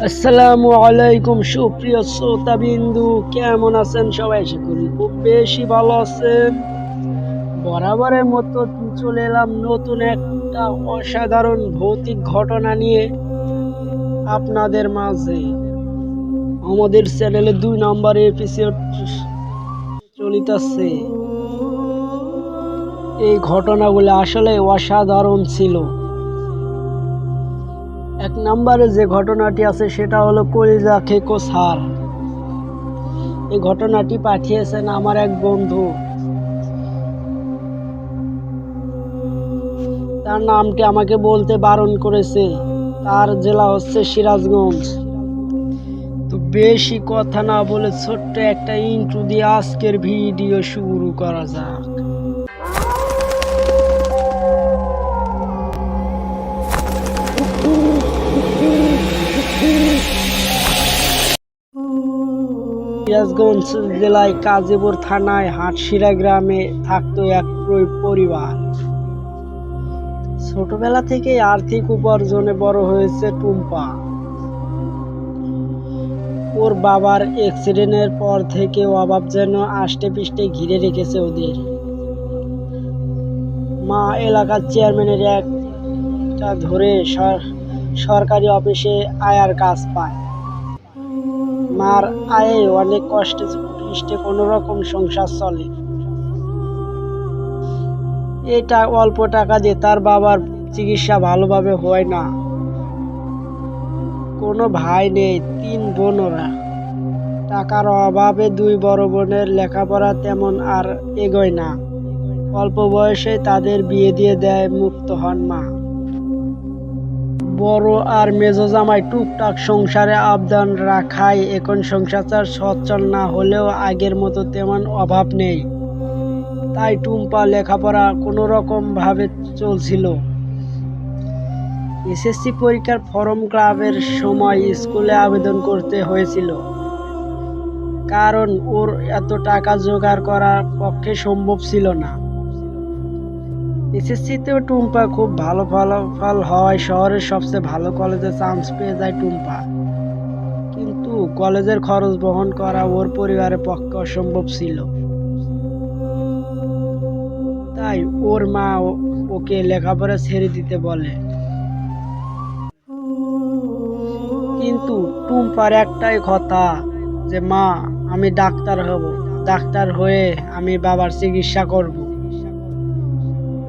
আসসালামু আলাইকুম সুপ্রিয় শ্রোতাবিন্দু, কেমন আছেন সবাই? আশা করি খুব বেশি ভালো আছেন। বরাবরের মতো চলে এলাম নতুন একটা অসাধারণ ভৌতিক ঘটনা নিয়ে আপনাদের মাঝে। আমাদের চ্যানেলে 2 নম্বর এপিসোড চলিতেছে। এই ঘটনাগুলো আসলে অসাধারণ ছিল। 1 নম্বরে যে ঘটনাটি আছে সেটা হলো কলিজা খেকো স্যার। এই ঘটনাটি পাঠিয়েছেন আমার এক বন্ধু। তার নামটি আমাকে বলতে বারণ করেছে। তার জেলা হচ্ছে সিরাজগঞ্জ। তো বেশি কথা না বলে ছোট্ট একটা ইন্ট্রো দিয়ে আজকের ভিডিও শুরু করা যাক। সিরাজগঞ্জ জেলায় কাজীপুর থানায় হাটশিরা গ্রামে থাকতো এক পরিবার। ছোটবেলা থেকে আর্থিক উপার্জনে বড় হয়েছে টুম্পা। ওর বাবার অ্যাক্সিডেন্টের পর থেকে অভাব যেন আষ্টে পিষ্টে ঘিরে রেখেছে ওদের। মা এলাকার চেয়ারম্যানের একটা ধরে সরকারি অফিসে আয়ার কাজ পায়। মার আয়ে অনেক কষ্টে কোনো রকম সংসার চলে। এটা অল্প টাকা দিয়ে তার বাবার চিকিৎসা ভালোভাবে হয় না। কোনো ভাই নেই, 3 বোন ওরা। টাকার অভাবে 2 বড় বোনের লেখাপড়া তেমন আর এগোয় না। অল্প বয়সে তাদের বিয়ে দিয়ে দেয়, মুক্ত হন মা। বড় আর মেজো জামাই টুকটাক সংসারে আবদান রাখায় এখন সংসার সচ্ছল না হলেও আগের মতো তেমন অভাব নেই। তাই টুম্পা লেখাপড়া কোনো রকম ভাবে চলছিল। এসএসসি পরীক্ষার ফর্ম ক্লাবের সময় স্কুলে আবেদন করতে হয়েছিল, কারণ ওর এত টাকা জোগাড় করার পক্ষে সম্ভব ছিল না। এসএসসিতেও টুম্পা খুব ভালো ফলাফল হওয়ায় শহরের সবচেয়ে ভালো কলেজে চান্স পেয়ে যায় টুম্পা। কিন্তু কলেজের খরচ বহন করা ওর পরিবারের পক্ষে অসম্ভব ছিল। তাই ওর মা ওকে লেখাপড়া ছেড়ে দিতে বলে। কিন্তু টুম্পার একটাই কথা যে মা, আমি ডাক্তার হব, ডাক্তার হয়ে আমি বাবার চিকিৎসা করব।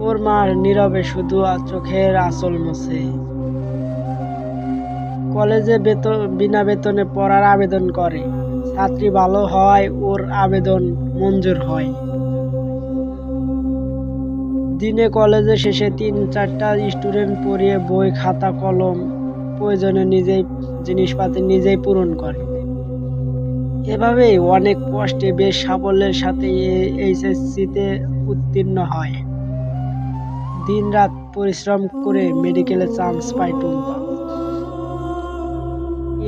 ওর মা নীরবে শুধু চোখের আঁচল মোছে। কলেজে বিনা বেতনে পড়ার আবেদন করে। ছাত্রী ভালো হওয়ায় ওর আবেদন মঞ্জুর হয়। দিনে কলেজে শেষে 3-4টা স্টুডেন্ট পড়িয়ে বই খাতা কলম প্রয়োজনে নিজেই জিনিসপাতি নিজেই পূরণ করে। এভাবেই অনেক কষ্টে বেশ সাফল্যের সাথে এইচএসসিতে উত্তীর্ণ হয়। দিনরাত পরিশ্রম করে মেডিকেলে চান্স পায় টুম্পা।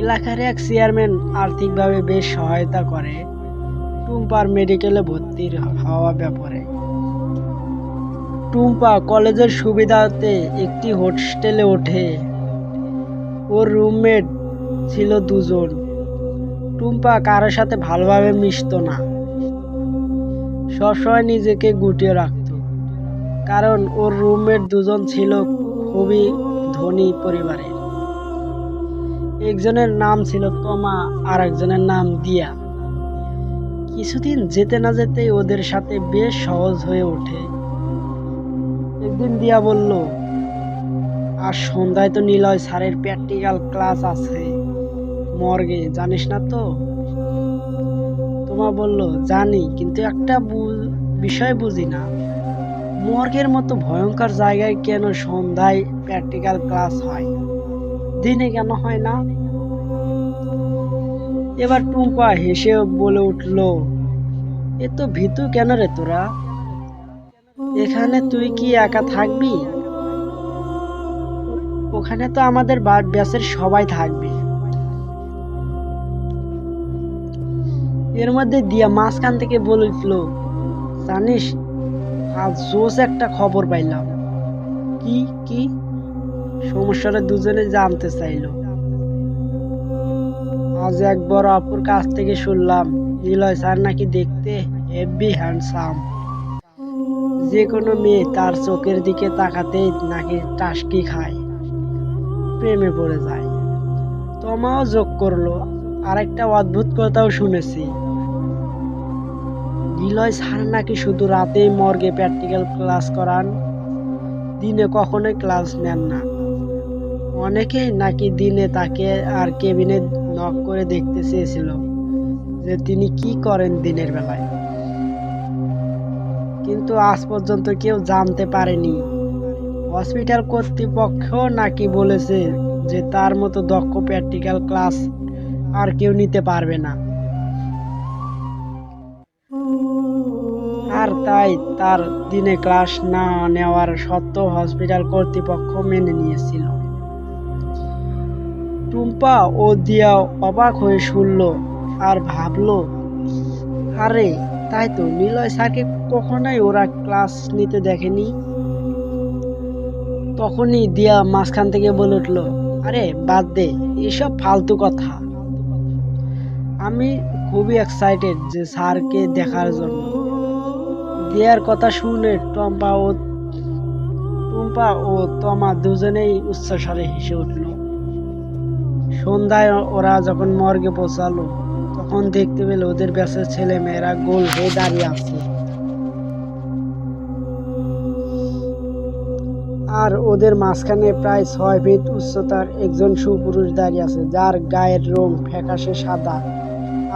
এলাকার এক চেয়ারম্যান আর্থিকভাবে বেশ সহায়তা করে টুম্পার মেডিকেলে ভর্তির হওয়া ব্যাপারে। টুম্পা কলেজের সুবিধাতে একটি হোস্টেলে ওঠে। ওর রুমমেট ছিল 2 জন। টুম্পা কারোর সাথে ভালোভাবে মিশতো না, সবসময় নিজেকে গুটিয়ে রাখত, কারণ ওর রুমমেট 2 জন ছিল খুবই ধনী পরিবারের। একজনের নাম ছিল তোমা আর একজনের নাম দিয়া। কিছুদিন যেতে না যেতেই ওদের সাথে বেশ সহজ হয়ে ওঠে। একদিন দিয়া বলল, আর সন্ধ্যায় তো নিলয় স্যারের প্র্যাকটিক্যাল ক্লাস আছে মর্গে, জানিস না তো? তোমা বলল, জানি, কিন্তু একটা বিষয় বুঝি না, মর্গের মতো ভয়ঙ্কর জায়গায় কেন সন্ধ্যায় প্র্যাকটিক্যাল ক্লাস হয়, দিনে কেন হয় না? এবার টুম্পা হেসে বলে উঠল, এ তো ভীতু কেন রে তোরা? এখানে তুই কি একা থাকবি? ওখানে তো আমাদের ব্যাচের সবাই থাকবে। এর মধ্যে দিয়া মাঝখান থেকে বলে উঠল, জানিস, আজ জোস একটা খবর পাইলাম। কি কি? সমস্যাটা দুজনে জানতে চাইল। আজ এক বড় আপুর কাছ থেকে শুনলাম নিলয় স্যার নাকি দেখতে হেভি হ্যান্ডসাম। যে কোনো মেয়ে তার চোখের দিকে তাকাতেই নাকি টাসকি খায়, প্রেমে পড়ে যায়। তোমাও যোগ করলো, আরেকটা অদ্ভুত কথাও শুনেছি, নিলয় স্যার নাকি শুধু রাতেই মর্গে প্র্যাকটিক্যাল ক্লাস করান, দিনে কখনোই ক্লাস নেন না। অনেকেই নাকি দিনে তাকে আর কেবিনে নক করে দেখতে চেয়েছিল যে তিনি কি করেন দিনের বেলায়, কিন্তু আজ পর্যন্ত কেউ জানতে পারেনি। হসপিটাল কর্তৃপক্ষ নাকি বলেছে যে তার মতো দক্ষ প্র্যাকটিক্যাল ক্লাস আর কেউ নিতে পারবে না, আর তাই তার দিনে ক্লাস না নেওয়ার সত্ত্বেও হসপিটাল কর্তৃপক্ষ মেনে নিয়েছিল। টুম্পা ও দিয়া অবাক হয়ে শুনল আর ভাবলো, আরে তাই তো, নিলয় স্যারকে কখনোই ওরা ক্লাস নিতে দেখেনি। তখনই দিয়া মাঝখান থেকে বলে উঠল, আরে বাদ দে এসব ফালতু কথা, আমি খুবই এক্সাইটেড যে স্যারকে দেখার জন্য। দিয়ার কথা শুনে টুম্পা ও তমা দুজনেই উচ্চস্বরে হেসে উঠল। সন্ধ্যায় ওরা যখন মর্গে পৌঁছালো তখন দেখতে পেল ওদের ব্যাচের ছেলে মেয়েরা গোল হয়ে দাঁড়িয়ে আছে, আর ওদের মাঝখানে প্রায় 6 ফিট উচ্চতার একজন সুপুরুষ দাঁড়িয়ে আছে, যার গায়ের রং ফ্যাকাশে সাদা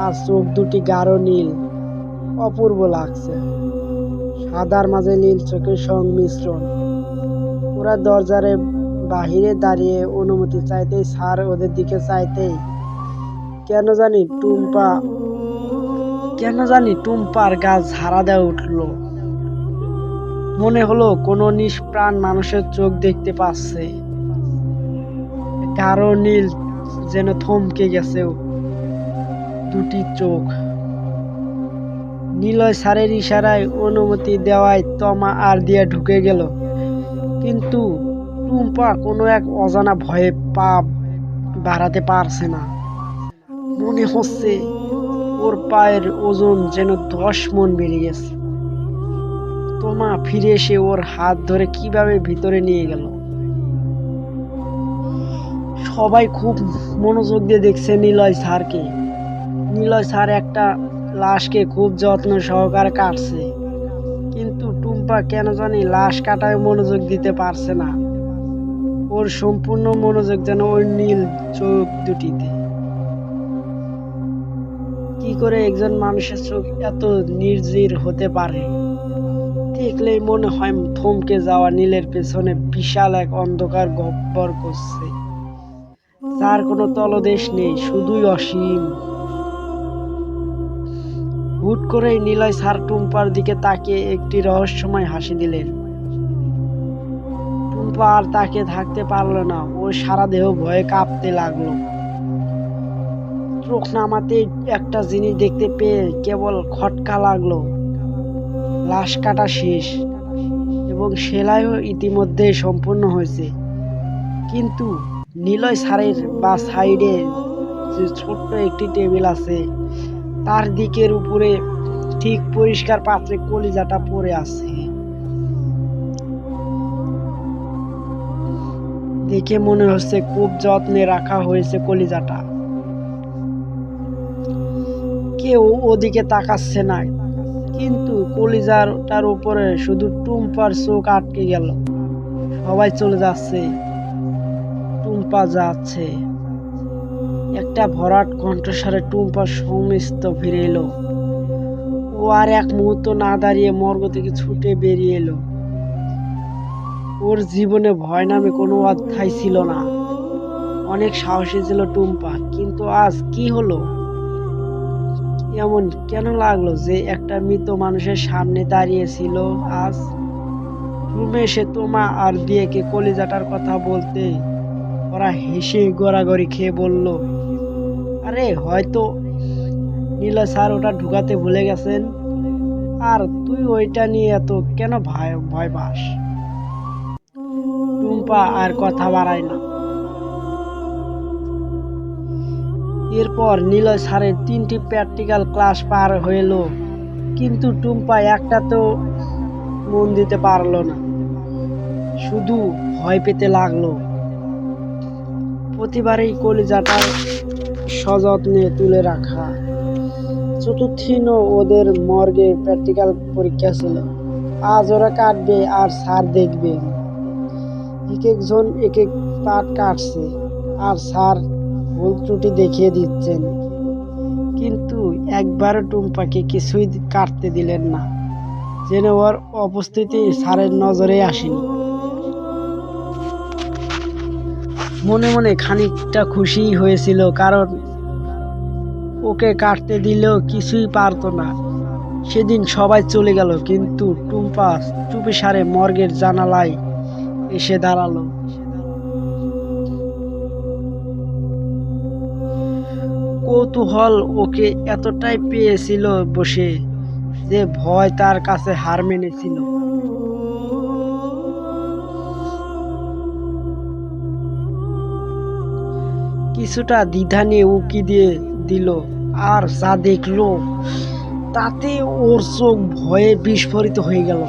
আর চোখ দুটি গাঢ় নীল। অপূর্ব লাগছে, সাদার মাঝে নীল চোখের সংমিশ্রণ। ওরা দরজার বাহিরে দাঁড়িয়ে অনুমতি চাইতেই স্যার ওদের দিকে চাইতেই কেন জানি টুম্পার গা ঝাড়া দেওয়া উঠল। মনে হলো কোনো নিষ্প্রাণ মানুষের চোখ দেখতে পাচ্ছে, গাঢ় নীল যেন থমকে গেছে দুটি চোখ। নিলয় স্যারের ইশারায় অনুমতি দেওয়ায় তমা আর দিয়া ঢুকে গেল, কিন্তু টুম্পা কোনো এক অজানা ভয়ে পা বাড়াতে পারছে না। মনে হচ্ছে ওর পায়ের ওজন যেন 10 মণ বেড়ে গেছে। তোমা ফিরে এসে ওর হাত ধরে কিভাবে ভিতরে নিয়ে গেল। সবাই খুব মনোযোগ দিয়ে দেখছে নিলয় স্যারকে। নিলয় স্যার একটা লাশকে খুব যত্ন সহকারে কাটছে, কিন্তু টুম্পা কেন জানি লাশ কাটায় মনোযোগ দিতে পারছে না। ওর সম্পূর্ণ মনোযোগ যেন ওই নীল চোখ দুটিতে। কি করে একজন মানুষের চোখ এত নির্জীর হতে পারে? দেখলেই মনে হয় থমকে যাওয়া নীলের পেছনে বিশাল এক অন্ধকার গহ্বর করছে, যার কোনো তলদেশ নেই, শুধুই অসীম। হুট করেই নিলয় স্যার টুম্পার দিকে তাকিয়ে একটি রহস্যময় হাসি দিলেন। টুম্পা আর তাকিয়ে থাকতে পারল না, ওর সারা দেহ ভয়ে কাঁপতে লাগলো। চোখ নামাতে একটা জিনিস দেখতে পেয়ে কেবল খটকা লাগলো, লাশ কাটা শেষ এবং সেলাইও ইতিমধ্যে সম্পূর্ণ হয়েছে। কিন্তু নিলয় স্যারের বা সাইডে যে ছোট্ট একটি টেবিল আছে, তার দিকের উপরে ঠিক পরিষ্কার পাত্রে কলিজাটা পড়ে আছে। দেখে মনে হচ্ছে খুব যত্নে রাখা হয়েছে কলিজাটা। কেউ ওদিকে তাকাচ্ছে না, কিন্তু কলিজাটার উপরে শুধু টুম্পার চোখ আটকে গেল। সবাই চলে যাচ্ছে, টুম্পা যাচ্ছে। একটা ভরাট কণ্ঠস্বরে টুম্পার সমস্ত ফিরে এলো। ও আর এক মুহূর্ত না দাঁড়িয়ে মর্গ থেকে ছুটে বেরিয়ে এলো। ওর জীবনে ভয় নামে কোনো অধ্যায় ছিল না, অনেক সাহসী ছিল টুম্পা। কিন্তু আজ কি হলো? এমন কেন লাগলো যে একটা মৃত মানুষের সামনে দাঁড়িয়ে ছিল আজ? রুমে এসে তোমা আর দিয়েকে কলিজাটার কথা বলতে ওরা হেসে গড়াগড়ি খেয়ে বলল, আরে হয়তো নীলা স্যার ওটা ঢুকাতে ভুলে গেছেন, আর তুই ওইটা নিয়ে এত কেন ভয় পাস? টুম্পা আর কথা বাড়ায় না। এরপর নিলয় স্যারের 3টি প্র্যাকটিক্যাল ক্লাস পার হইল, কিন্তু টুম্পা একটাতেও মন দিতে পারল না, শুধু ভয় পেতে লাগলো। প্রতিবারই কলিজাটা সযত্নে তুলে রাখা। চতুর্থ দিনও ওদের মর্গে প্র্যাকটিক্যাল পরীক্ষা ছিল। আজ ওরা কাটবে আর স্যার দেখবে। এক একজন এক এক পার্ট কাটছে আর স্যার ভুল ত্রুটি দেখিয়ে দিচ্ছেন, কিন্তু একবারও টুম্পাকে কিছুই কাটতে দিলেন না, যেন ওর উপস্থিতি স্যারের নজরে আসেনি। মনে মনে খানিকটা খুশি হয়েছিল, কারণ ওকে কাটতে দিলেও কিছুই পারতো না। সেদিন সবাই চলে গেল, কিন্তু টুম্পা চুপিসারে মর্গের জানালায় এসে দাঁড়ালো। কৌতূহল ওকে এতটাই পেয়েছিল বসে যে ভয় তার কাছে হার মেনেছিল। কিছুটা দ্বিধা নিয়ে উকি দিয়ে দিল, আর যা দেখলো তাতে ওর চোখ ভয়ে বিস্ফোরিত হয়ে গেল।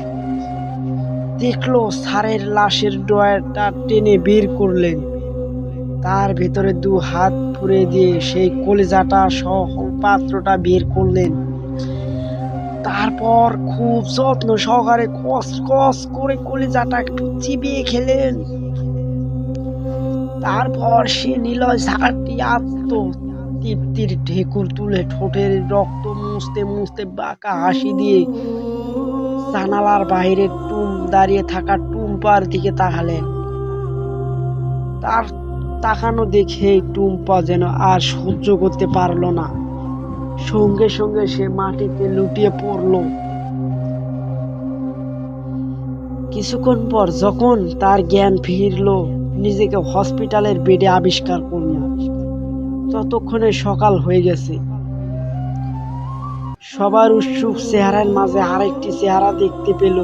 দেখলো স্যারের লাশের ড্রয়ারটা টেনে বের করলেন, তার ভেতরে 2 হাত পুরে দিয়ে সেই কলিজাটা সহ পাত্রটা বের করলেন। তারপর খুব যত্ন সহকারে কস কস করে কলিজাটা একটু চিবিয়ে খেলেন। তারপর সে নিলয় স্যারটি তৃপ্তির ঢেকুর তুলে ঠোঁটের রক্ত মুছতে মুছতে বাঁকা হাসি দিয়ে জানালার বাইরে দাঁড়িয়ে থাকা টুম্পার দিকে তাকালেন। তার তাকানো দেখে টুম্পা যেন আর সহ্য করতে পারল না, সঙ্গে সঙ্গে সে মাটিতে লুটিয়ে পড়ল। কিছুক্ষণ পর যখন তার জ্ঞান ফিরল, নিজেকে হসপিটালের বেডে আবিষ্কার করল। ততক্ষণে সকাল হয়ে গেছে। সবার উৎসুক চেহারার মাঝে আরেকটি চেহারা দেখতে পেল।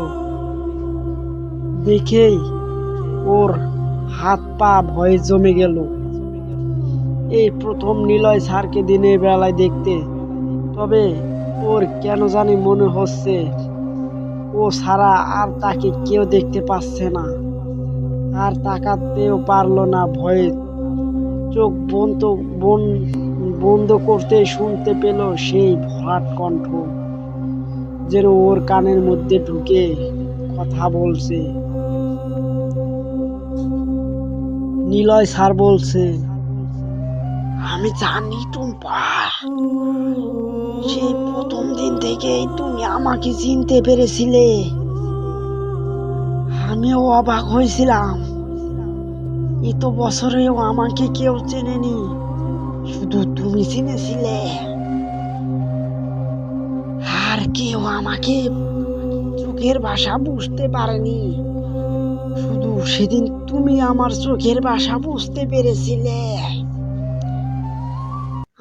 দেখেই ওর হাত পা ভয়ে জমে গেল। এই প্রথম নিলয় স্যারকে দিনের বেলায় দেখতে, তবে ওর কেন জানি মনে হচ্ছে ও ছাড়া আর তাকে কেউ দেখতে পাচ্ছে না। আর তাকাতেও পারল না ভয়ে। চোখ বন্ধ করতে শুনতে পেল সেই ভরাট কণ্ঠ, যেন ওর কানের মধ্যে ঢুকে কথা বলছে। নিলয় স্যার বলছে, আমি জানি টুম্পা, সেই প্রথম দিন থেকেই তুমি আমাকে চিনতে পেরেছিলে। আমিও অবাক হয়েছিলাম, এত বছরেও আমাকে কেউ চেনেনি, শুধু তুমি চিনেছিলে। আর কেউ আমাকে চোখের ভাষা বুঝতে পারেনি, শুধু সেদিন তুমি আমার চোখের ভাষা বুঝতে পেরেছিলে।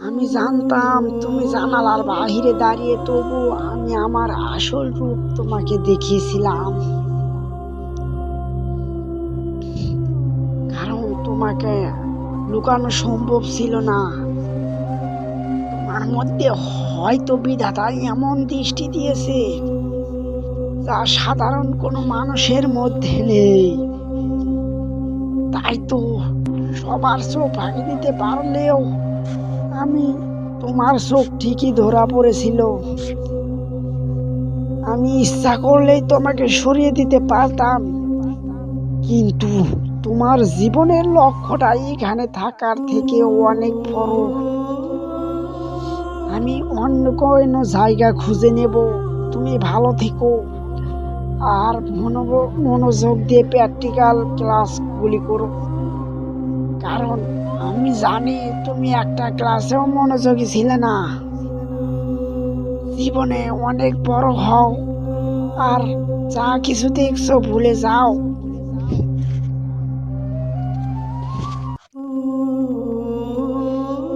আমি জানতাম তুমি জানালার বাহিরে দাঁড়িয়ে, তবু আমি আমার আসল রূপ তোমাকে দেখিয়েছিলাম, কারণ তোমাকে লুকানো সম্ভব ছিল না। তোমার মধ্যে হয়তো বিধাতা এমন দৃষ্টি দিয়েছে যা সাধারণ কোনো মানুষের মধ্যে নেই। তাই তো সবার চোখ ভাঙে দিতে পারলেও আমি তোমার চোখ ঠিকই ধরা পড়েছিল। আমি ইচ্ছা করলেই তোমাকে সরিয়ে দিতে পারতাম, কিন্তু তোমার জীবনের লক্ষ্যটা এখানে থাকার থেকে অনেক বড়। আমি অন্য কোনো জায়গা খুঁজে নেব। তুমি ভালো থেকো আর মনোযোগ দিয়ে প্র্যাকটিক্যাল ক্লাসগুলি করো, কারণ আমি জানি তুমি একটা ক্লাসেও মনোযোগী ছিলে না। জীবনে অনেক বড় হও আর যা কিছু দেখছো ভুলে যাও।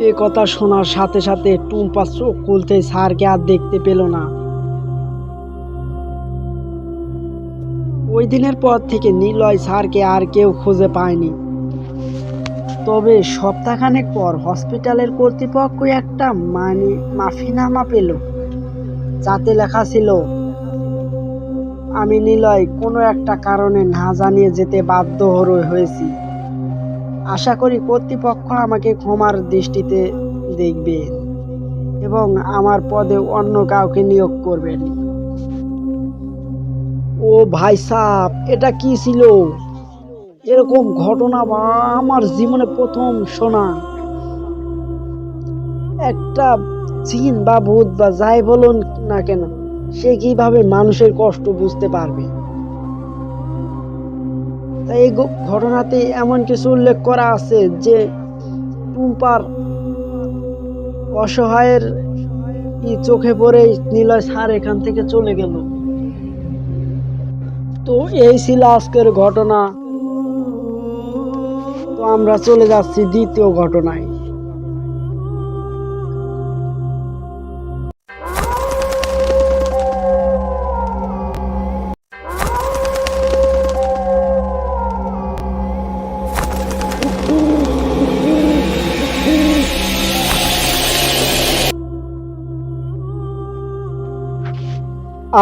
এ কথা শোনার সাথে সাথে টুম্পা চোখ খুলতে স্যারকে আর দেখতে পেল না। ওই দিনের পর থেকে নিলয় স্যারকে আর কেউ খুঁজে পায়নি। তবে সপ্তাহখানেক পর হসপিটালের কর্তৃপক্ষ একটা মাফিনামা পেল, যাতে লেখা ছিল আমি নিলয় কোনো একটা কারণে না জানিয়ে যেতে বাধ্য হয়েছি। আশা করি কর্তৃপক্ষ আমাকে ক্ষমার দৃষ্টিতে দেখবেন এবং আমার পদে অন্য কাউকে নিয়োগ করবেন। ও ভাই সাহেব, এটা কি ছিল? এরকম ঘটনা আমার জীবনে প্রথম শোনা। একটা জিন বা ভূত বা যাই বলুন না কেন, সে কিভাবে মানুষের কষ্ট বুঝতে পারবে? তাই এই ঘটনাতে এমন কিছু উল্লেখ করা আছে যে টুম্পার অসহায়ের চোখে পড়ে নিলয় স্যার এখান থেকে চলে গেল। তো এই ছিল আজকের ঘটনা। তো আমরা চলে যাচ্ছি দ্বিতীয় ঘটনায়।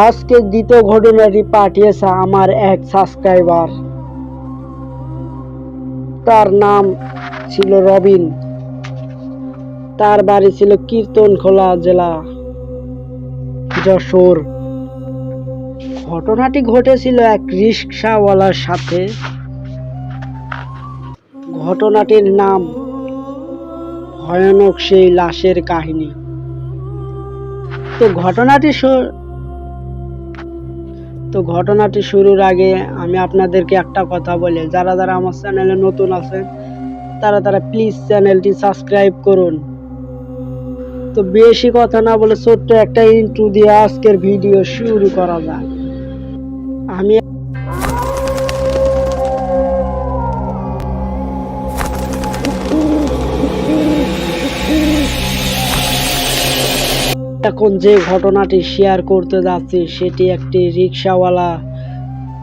আজকে দ্বিতীয় ঘটনাটি পাঠিয়েছে আমার এক সাবস্ক্রাইবার। তার নাম ছিল রবিন। তার বাড়ি ছিল কীর্তনখোলা, জেলা যশোর। ঘটনাটি ঘটেছিল এক রিকশাওয়ালার সাথে। ঘটনাটির নাম ভয়ানক সেই লাশের কাহিনী। তো ঘটনাটি শুরুর আগে আমি আপনাদেরকে একটা কথা বলি, যারা যারা আমার চ্যানেলে নতুন আছেন তারা প্লিজ চ্যানেলটি সাবস্ক্রাইব করুন। তো বেশি কথা না বলে ছোট্ট একটা ইন্ট্রো দিয়ে আজকের ভিডিও শুরু করা যাক। আমি এখন যে ঘটনাটি শেয়ার করতে যাচ্ছি সেটি একটি রিকশাওয়ালা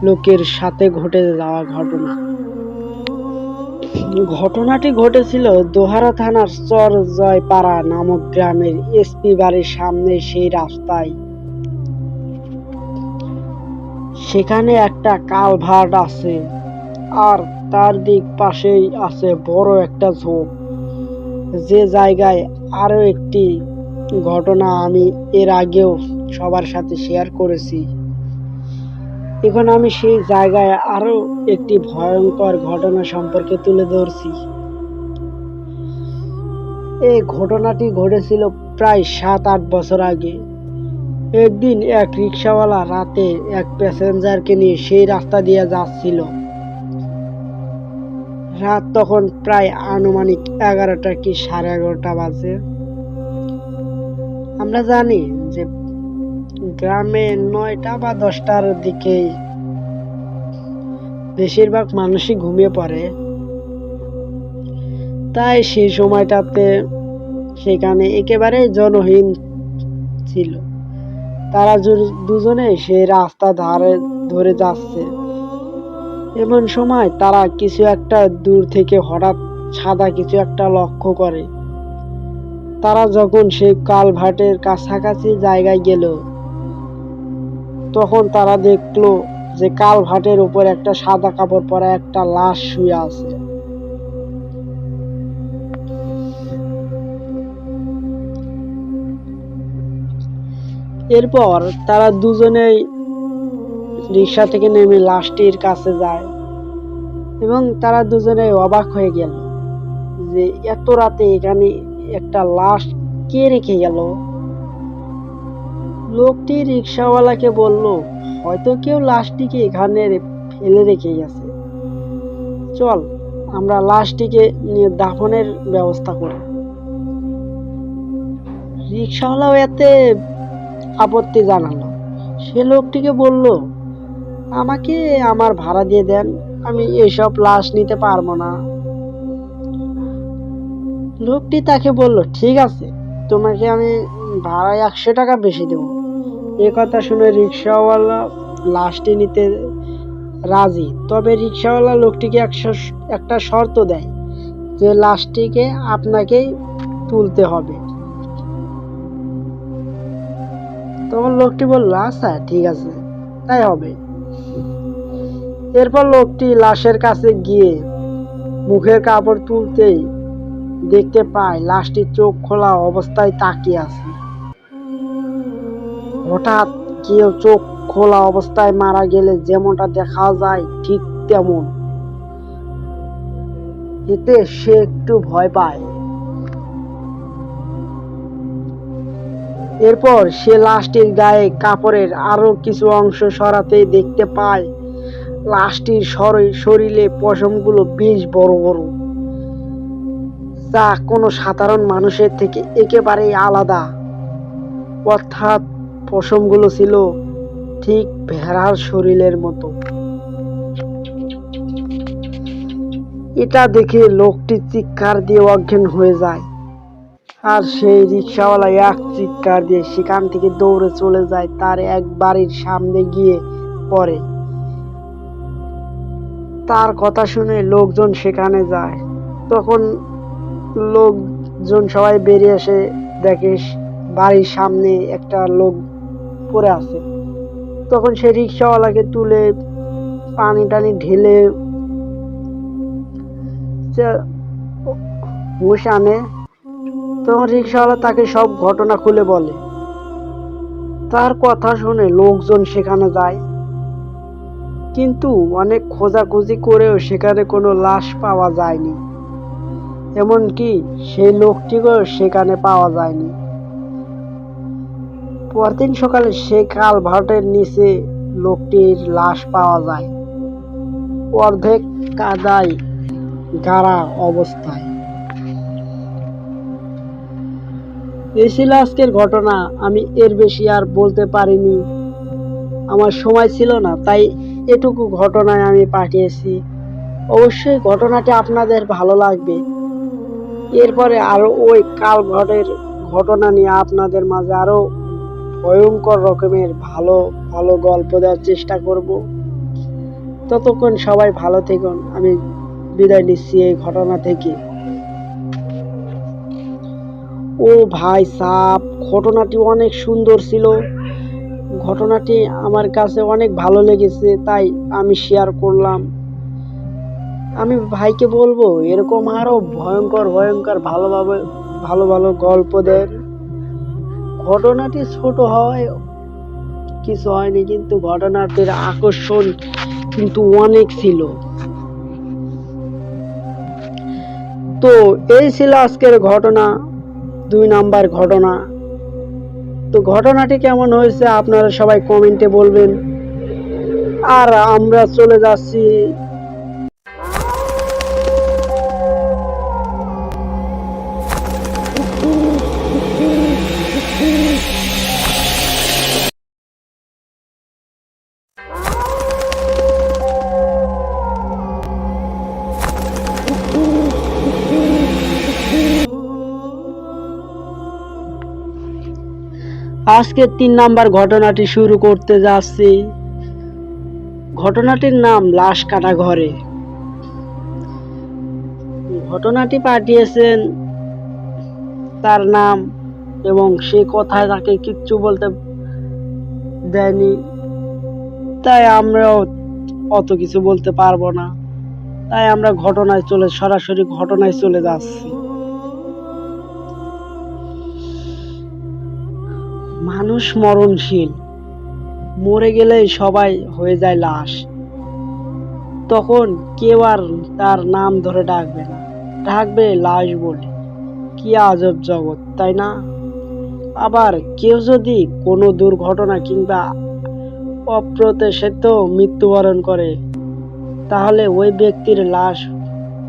লোকের সাথে ঘটে যাওয়া ঘটনা। ঘটনাটি ঘটেছিল দোহারা থানার চরজয়পাড়া নামক গ্রামের এসপি বাড়ির সামনে সেই রাস্তায়। সেখানে একটা কালভার্ট আছে, আর তার দিক পাশেই আছে বড় একটা ঝোপ। যে জায়গায় আরো একটি ঘটনা আমি এর আগেও সবার সাথে শেয়ার করেছি, এখন আমি সেই জায়গায় আরো একটি ভয়ঙ্কর ঘটনা সম্পর্কে তুলে ধরছি। এই ঘটনাটি ঘটেছিল প্রায় 7-8 বছর আগে। একদিন এক রিকশাওয়ালা রাতে এক প্যাসেঞ্জারকে নিয়ে সেই রাস্তা দিয়ে যাচ্ছিল। রাত তখন প্রায় আনুমানিক 11টা কি 11:30 বাজে। আমরা জানি যে গ্রামে 9টা বা 10টার দিকে বেশিরভাগ মানুষই ঘুমিয়ে পড়ে। তাই সেই সময়টাতে সেখানে একেবারে জনহীন ছিল। তারা দুজনে সেই রাস্তা ধরে যাচ্ছে। এমন সময় তারা কিছু একটা দূর থেকে হঠাৎ সাদা কিছু একটা লক্ষ্য করে। তারা যখন সেই কালভার্টের কাছাকাছি জায়গায় গেল, তখন তারা দেখলো যে কালভার্টের উপর একটা সাদা কাপড় পরা একটা লাশ শুয়ে আছে। এরপর তারা দুজনেই রিক্সা থেকে নেমে লাশটির কাছে যায় এবং তারা দুজনেই অবাক হয়ে গেল যে এত রাতে এখানে একটা লাশ কে রেখে গেল। লোকটি রিক্সাওয়ালাকে বলল, হয়তো কেউ লাশটিকে এখানে ফেলে রেখে গেছে, চল আমরা লাশটিকে নিয়ে দাফনের ব্যবস্থা করি। রিক্সাওয়ালাও এতে আপত্তি জানালো। সে লোকটিকে বলল, আমাকে আমার ভাড়া দিয়ে দেন, আমি এসব লাশ নিতে পারবো না। লোকটি তাকে বলল, ঠিক আছে, তোমাকে আমি ভাড়ায় 100 টাকা বেশি দেবো। এ কথা শুনে রিক্সাওয়ালা লাশটি নিতে রাজি। তবে রিক্সাওয়ালা লোকটিকে একটা শর্ত দেয় যে লাশটিকে আপনাকেই তুলতে হবে। তখন লোকটি বলল, আচ্ছা ঠিক আছে, তাই হবে। এরপর লোকটি লাশের কাছে গিয়ে মুখের কাপড় তুলতেই দেখতে পায় লাশটি চোখ খোলা অবস্থায় তাকিয়ে আছে। হঠাৎ কেউ চোখ খোলা অবস্থায় মারা গেলে যেমনটা দেখা যায় ঠিক তেমন। এতে সে একটু ভয় পায়। এরপর সে লাশটির গায়ে কাপড়ের আরো কিছু অংশ সরাতেই দেখতে পায় লাশটির শরীরে পশমগুলো বেশ বড় বড়, যা কোনো সাধারণ মানুষের থেকে একেবারেই আলাদা। অর্থাৎ পশমগুলো ছিল ঠিক ভেড়ার শরীরের মতো। এটা দেখে লোকটি চিৎকার দিয়ে অজ্ঞান হয়ে যায়, আর সেই রিকশাওয়ালা এক চিৎকার দিয়ে সেখান থেকে দৌড়ে চলে যায় তার এক বাড়ির সামনে গিয়ে পড়ে। তার কথা শুনে লোকজন সেখানে যায়। তখন লোকজন সবাই বেরিয়ে এসে দেখে বাড়ির সামনে একটা লোক পড়ে আছে। তখন সে রিকশাওয়ালাকে তুলে পানি টানি ঢেলে হুঁশ আনে। তখন রিকশাওয়ালা তাকে সব ঘটনা খুলে বলে। তার কথা শুনে লোকজন সেখানে যায়, কিন্তু অনেক খোঁজাখুঁজি করেও সেখানে কোনো লাশ পাওয়া যায়নি। এমনকি সেই লোকটিকেও সেখানে পাওয়া যায়নি। পরদিন সকালে সেই কালভার্টের নিচে লোকটির লাশ পাওয়া যায়, অর্ধেক কাদায় গাড়া অবস্থায়। এই ছিল আজকের ঘটনা। আমি এর বেশি আর বলতে পারিনি, আমার সময় ছিল না, তাই এটুকু ঘটনায় আমি পাঠিয়েছি। অবশ্যই ঘটনাটি আপনাদের ভালো লাগবে। এরপরে আরো ওই কালভার্টের ঘটনা নিয়ে আপনাদের মাঝে আরো ভয়ঙ্কর রকমের ভালো ভালো গল্প দেওয়ার চেষ্টা করব। ততক্ষণ সবাই ভালো থাকুন। আমি বিদায় নিচ্ছি এই ঘটনা থেকে। ও ভাই সাপ, ঘটনাটি অনেক সুন্দর ছিল। ঘটনাটি আমার কাছে অনেক ভালো লেগেছে, তাই আমি শেয়ার করলাম। আমি ভাইকে বলবো এরকম আরো ভয়ঙ্কর ভয়ঙ্কর ভালো ভালো গল্প দেন। ঘটনাটি ছোট হয় কিছু হয়নি, কিন্তু ঘটনাটির আকর্ষণ কিন্তু অনেক ছিল। তো এই ছিল আজকের ঘটনা, 2 নাম্বার ঘটনা। তো ঘটনাটি কেমন হয়েছে আপনারা সবাই কমেন্টে বলবেন। আর আমরা চলে যাচ্ছি আজকে 3 নাম্বার ঘটনাটি শুরু করতে যাচ্ছি। ঘটনাটির নাম লাশ কাটা ঘরে। ঘটনাটি পাঠিয়েছেন তার নাম এবং সে কথায় তাকে কিচ্ছু বলতে দেয়নি, তাই আমরাও অত কিছু বলতে পারবো না। তাই আমরা সরাসরি ঘটনায় চলে যাচ্ছি। মানুষ মরণশীল, মরে গেলেই সবাই হয়ে যায় লাশ। তখন কেউ আর তার নাম ধরে ডাকবে না, ডাকবে লাশ বলে। কি আজব জগৎ, তাই না? আবার কেউ যদি কোনো দুর্ঘটনা কিংবা অপ্রত্যাশিত মৃত্যুবরণ করে, তাহলে ওই ব্যক্তির লাশ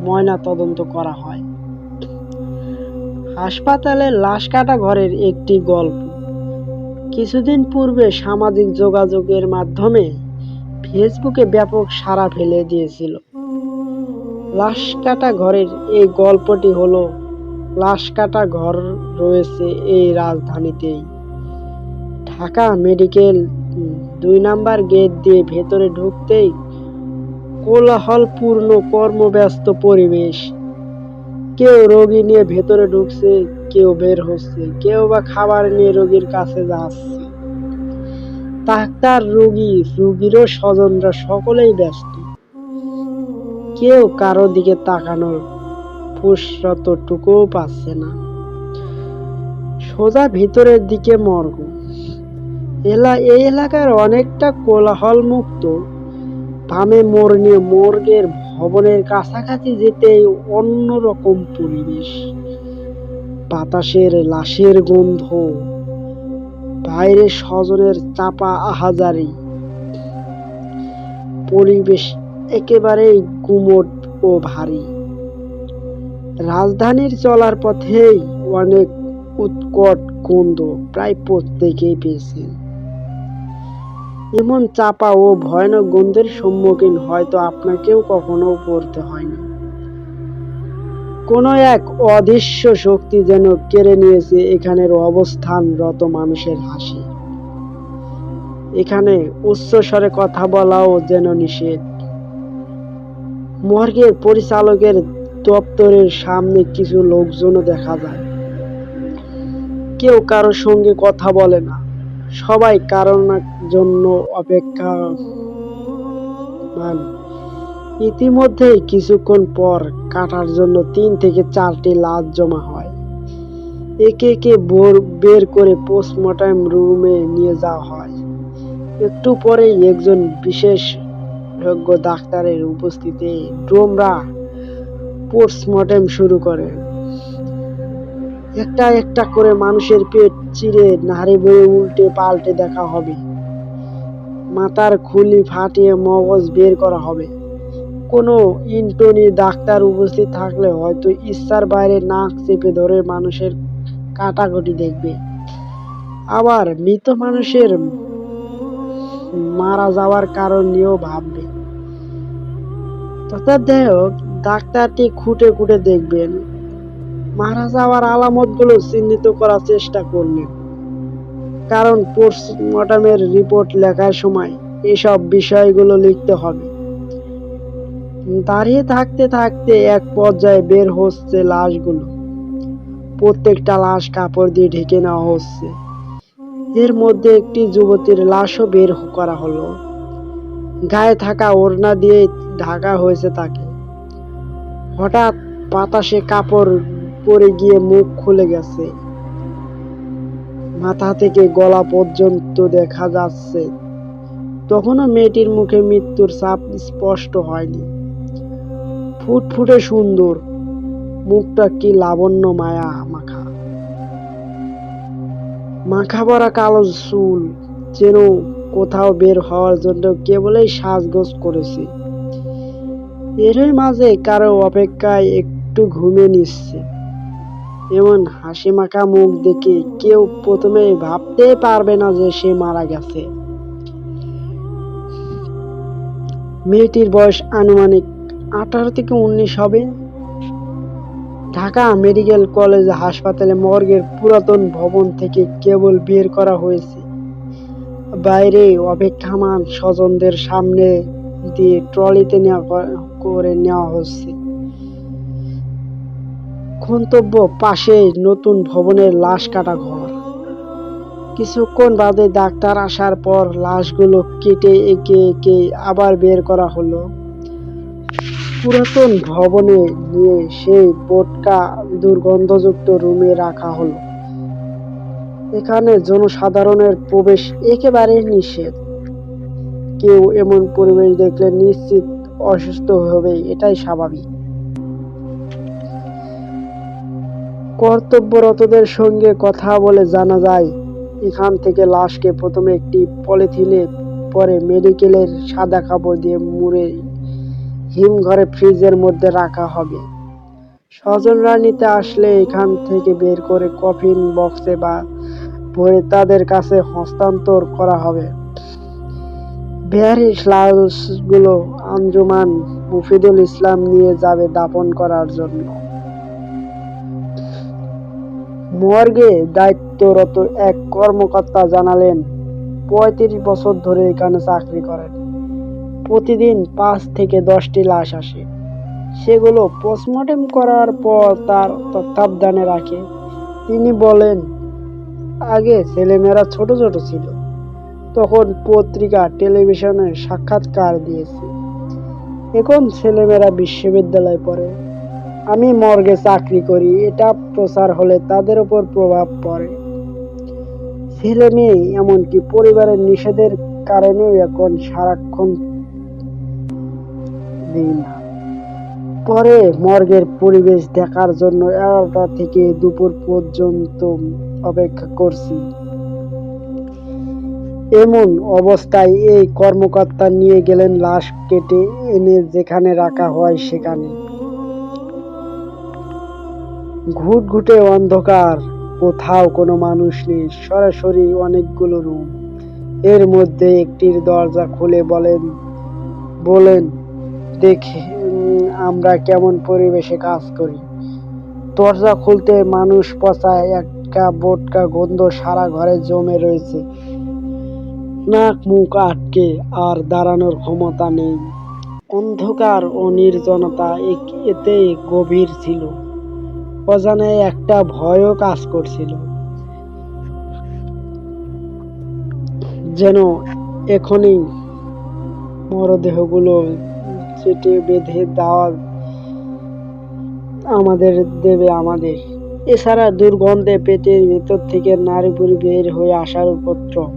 ময়না তদন্ত করা হয়। হাসপাতালের লাশ কাটা ঘরের একটি গল্প। কিছুদিন পূর্বে সামাজিক যোগাযোগের মাধ্যমে ফেসবুকে ব্যাপক সাড়া ফেলে দিয়েছিল। লাশ কাটা ঘরের এই গল্পটি হলো, লাশ কাটা ঘর রয়েছে এই রাজধানীতেই। ঢাকা মেডিকেল 2 নাম্বার গেট দিয়ে ভেতরে ঢুকতেই কোলাহলপূর্ণ কর্মব্যস্ত পরিবেশ। কেউ রোগী নিয়ে ভেতরে ঢুকছে, কেউ বের হচ্ছে, কেউ বা খাবার নিয়ে রোগীর কাছে যাচ্ছে। ডাক্তার, রোগীরও স্বজনরা সকলেই ব্যস্ত। কেউ কারো দিকে তাকানোর ফুরসতটুকুও পাচ্ছে না। সোজা ভিতরের দিকে মর্গ। এই এলাকার অনেকটা কোলাহল মুক্ত। বামে মোড় নিয়ে মর্গের ভবনের কাছাকাছি যেতেই অন্যরকম পরিবেশ। বাতাসের লাশের গন্ধ, বাইরে স্বজনের চাপা আহাজারি, পরিবেশ একেবারেই গুমট ও ভারী। রাজধানীর চলার পথেই অনেক উৎকট গন্ধ প্রায় প্রত্যেকেই পেয়েছেন। এমন চাপা ও ভয়ানক গন্ধের সম্মুখীন হয়তো আপনাকেও কখনো পড়তে হয়নি। কোনো এক অদৃশ্য শক্তি যেন কেড়ে নিয়েছে এখানের অবস্থানরত মানুষের হাসি। এখানে উচ্চস্বরে কথা বলাও যেন নিষেধ। মর্গের পরিচালকের দপ্তরের সামনে কিছু লোকজনও দেখা যায়। কেউ কারোর সঙ্গে কথা বলে না, সবাই কারোর জন্য অপেক্ষামান। ইতিমধ্যেই কিছুক্ষণ পর কাটার জন্য 3 থেকে 4টি লাশ জমা হয়। একে একে বের করে পোস্টমর্টম রুমে নিয়ে যাওয়া হয়। একটু পরেই একজন বিশেষজ্ঞ ডাক্তারের উপস্থিতিতে ড্রোমরা পোস্টমর্টম শুরু করে। একটা একটা করে মানুষের পেট চিরে নাড়ি বয়ে উল্টে পাল্টে দেখা হবে। মাথার খুলি ফাটিয়ে মগজ বের করা হবে। কোনো ইন্টার্নি ডাক্তার উপস্থিত থাকলে হয়তো ইচ্ছার বাইরে নাক চেপে ধরে মানুষের কাটাকুটি দেখবে। আবার মৃত মানুষের মারা যাওয়ার কারণ নিয়েও ভাববে। তত্ত্বাবধায়ক ডাক্তারটি খুঁটে খুঁটে দেখবেন, মারা যাওয়ার আলামতগুলো চিহ্নিত করার চেষ্টা করলেন। কারণ পোস্টমর্টমের রিপোর্ট লেখার সময় এসব বিষয়গুলো লিখতে হবে। দাঁড়িয়ে থাকতে থাকতে এক পর্যায়ে বের হচ্ছে লাশগুলো। প্রত্যেকটা লাশ কাপড় দিয়ে ঢেকে নেওয়া হচ্ছে। এর মধ্যে একটি যুবতীর লাশও বের করা হলো। গায়ে থাকা ওড়না দিয়ে ঢাকা হয়েছে তাকে। হঠাৎ বাতাসে কাপড় পরে গিয়ে মুখ খুলে গেছে। মাথা থেকে গলা পর্যন্ত দেখা যাচ্ছে। তখনও মেয়েটির মুখে মৃত্যুর ছাপ স্পষ্ট হয়নি। ফুটফুটে সুন্দর মুখটা কি লাবণ্য মায়া মাখা। মাখা ভরা কালো চুল যেন কোথাও বের হওয়ার জন্য কেবলই সাজগোজ করেছে। এরই মাঝে কারো অপেক্ষায় একটু ঘুমিয়ে নিচ্ছে। এমন হাসি মাখা মুখ দেখে কেউ প্রথমে ভাবতে পারবে না যে সে মারা গেছে। মেয়েটির বয়স আনুমানিক 18 থেকে 19 হবে। ঢাকা মেডিকেল কলেজ হাসপাতালে মর্গের পুরাতন ভবন থেকে কেবল বের করা হয়েছে। বাইরে অপেক্ষামান স্বজনদের সামনে দিয়ে ট্রলিতে করে নেওয়া হচ্ছে। গন্তব্য পাশেই নতুন ভবনের লাশ কাটা ঘর। কিছুক্ষণ বাদে ডাক্তার আসার পর লাশগুলো কেটে একে একে আবার বের করা হলো। পুরাতন ভবনে নিয়ে সেই বোটকা দুর্গন্ধযুক্ত রুমে রাখা হলো। এখানে জনসাধারণের প্রবেশ একেবারে নিষেধ। কেউ এমন পরিবেশ দেখলে নিশ্চিত অসুস্থ হবে, এটাই স্বাভাবিক। কর্তব্যরতদের সঙ্গে কথা বলে জানা যায়, এখান থেকে লাশকে প্রথমে একটি পলিথিনে, পরে মেডিকেলের সাদা কাপড় দিয়ে মুড়ে হিমঘরে ফ্রিজের মধ্যে রাখা হবে। স্বজনরা নিতে আসলে এখান থেকে বের করে কফিন বক্সে বা ভরে তাদের কাছে হস্তান্তর করা হবে। বেহারির লাশগুলো আঞ্জুমান মুফিদুল ইসলাম নিয়ে যাবে দাফন করার জন্য। মর্গে দায়িত্বরত এক কর্মকর্তা জানালেন, 35 বছর ধরে এখানে চাকরি করেন। প্রতিদিন 5 থেকে 10টি লাশ আসে। সেগুলো পোস্টমর্টেম করার পর তার তত্ত্বাবধানে রাখে। তিনি বলেন, আগে ছেলেমেয়েরা ছোট ছোট ছিল, তখন পত্রিকা টেলিভিশনে সাক্ষাৎকার দিয়েছি। এখন ছেলেমেয়েরা বিশ্ববিদ্যালয়ে পড়ে, আমি মর্গে চাকরি করি, এটা প্রচার হলে তাদের উপর প্রভাব পড়ে। ছেলে মেয়ে এমনকি পরিবারের নিষেধের কারণেও এখন সারাক্ষণ দিই না। পরে মর্গের পরিবেশ দেখার জন্য 11টা থেকে দুপুর পর্যন্ত অপেক্ষা করছি। এমন অবস্থায় এই কর্মকর্তা নিয়ে গেলেন লাশ কেটে এনে যেখানে রাখা হয় সেখানে। ঘুটঘুটে অন্ধকার, কোথাও কোনো মানুষ নেই, সরাসরি অনেকগুলো রুম। এর মধ্যে একটির দরজা খুলে বলেন দেখে আমরা কেমন পরিবেশে কাজ করি। দরজা খুলতে মানুষ পচা একটা বোটকা গন্ধ সারা ঘরে জমে রয়েছে। নাক মুখ আটকে আর দাঁড়ানোর ক্ষমতা নেই। অন্ধকার ও নির্জনতা এতে গভীর ছিল। অজানায় একটা ভয়ও কাজ করছিল, যেন এখনই মরদেহগুলো চেটে বেঁধে আমাদের দেবে আমাদের। এছাড়া দুর্গন্ধে পেটের ভেতর থেকে নাড়িভুড়ি বের হয়ে আসার উপদ্রব।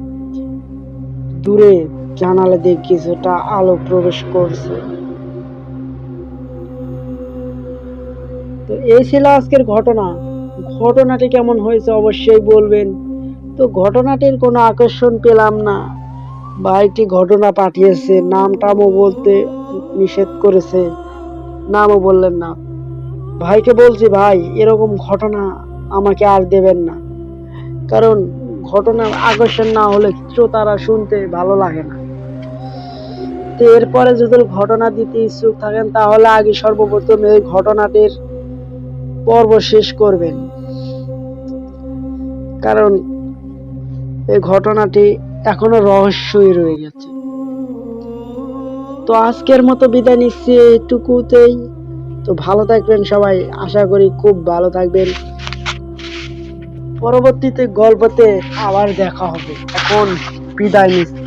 দূরে জানালা দিয়ে কিছুটা আলো প্রবেশ করছে। তো এই ছিল আজকের ঘটনাটি কেমন হয়েছে অবশ্যই বলবেন। তো ঘটনাটির কোনো আকর্ষণ পেলাম না। ভাইটি ঘটনা পাঠিয়েছে, নাম টামও বলতে নিষেধ করেছে, নামও বললেন না। ভাইকে বলছি, ভাই এরকম ঘটনা আমাকে আর দেবেন না, কারণ ঘটনার আকর্ষণ না হলে শ্রোতারা শুনতে ভালো লাগে না। তো এরপরে যদি ঘটনা দিতে ইচ্ছুক থাকেন তাহলে আগে সর্বপ্রথম এই ঘটনাটির পর্ব শেষ করবেন, কারণ এই ঘটনাটি এখনো রহস্যই রয়ে গেছে। তো আজকের মতো বিদায় নিচ্ছি এইটুকুতেই। তো ভালো থাকবেন সবাই, আশা করি খুব ভালো থাকবেন। পরবর্তীতে গল্পতে আবার দেখা হবে। এখন বিদায় নিচ্ছি।